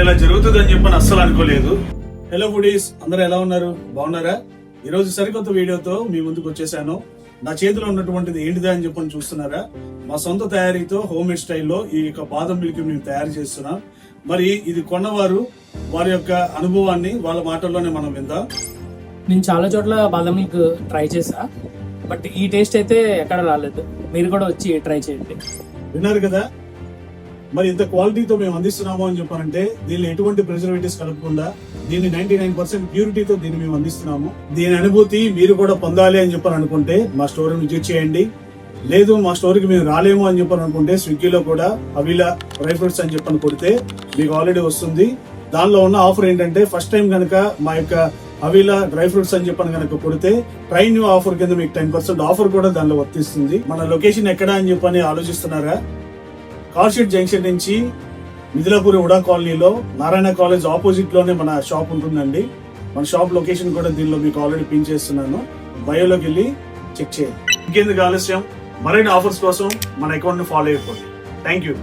ఇలా జరుగుతుందని చెప్పని అస్సలు అనుకోలేదు. హలో ఫుడీస్, అందరూ ఎలా ఉన్నారు? బాగున్నారా? ఈ రోజు సరికొత్త వీడియోతో మీ ముందుకు వచ్చేసాను. నా చేతిలో ఉన్నటువంటిది ఏంటిదా అని చెప్పని చూస్తున్నారా? మా సొంత తయారీతో హోమ్ మేడ్ స్టైల్లో ఈ యొక్క బాదం మిల్క్ మేము తయారు చేస్తున్నాం. మరి ఇది కొన్నవారు వారి యొక్క అనుభవాన్ని వాళ్ళ మాటల్లోనే మనం విందాం. నేను చాలా చోట్ల బాదం మిల్క్ ట్రై చేసా, బట్ ఈ టేస్ట్ అయితే ఎక్కడ రాలేదు. మీరు కూడా వచ్చి ట్రై చేయండి. విన్నారు కదా, మరి ఇంత క్వాలిటీతో మేము అందిస్తున్నాము అని చెప్పారంటే దీనిలో ఎటువంటి ప్రిజర్వేటివ్స్ కలపకుండా దీన్ని 99% ప్యూరిటీతో దీన్ని మేము అందిస్తున్నాము. దీని అనుభూతి మీరు కూడా పొందాలి అని చెప్పని అనుకుంటే మా స్టోర్ విజిట్ చేయండి. లేదు మా స్టోర్ కి మేము రాలేము అని చెప్పని అనుకుంటే స్విగ్గీలో కూడా అవిలా డ్రై ఫ్రూట్స్ అని చెప్పని కొడితే మీకు ఆల్రెడీ వస్తుంది. దానిలో ఉన్న ఆఫర్ ఏంటంటే ఫస్ట్ టైం కనుక మా యొక్క అవిలా డ్రై ఫ్రూట్స్ అని చెప్పని కనుక కొడితే ట్రై న్యూ ఆఫర్ కింద మీకు 10% ఆఫర్ కూడా దానిలో వర్తిస్తుంది. మన లొకేషన్ ఎక్కడ అని చెప్పని ఆలోచిస్తున్నారా? కార్షెడ్ జంక్షన్ నుంచి మిథిలాపూర్ ఉడా కాలనీలో నారాయణ కాలేజ్ ఆపోజిట్ లోనే మన షాప్ ఉంటుందండి. మన షాప్ లొకేషన్ కూడా దీనిలో మీకు ఆల్రెడీ పిన్ చేస్తున్నాను. బయోలోకి వెళ్ళి చెక్ చేయండి. ఇంకెందుకు ఆలస్యం, మరిన్ని ఆఫర్స్ కోసం మన అకౌంట్ ని ఫాలో అయిపోండి. Thank you.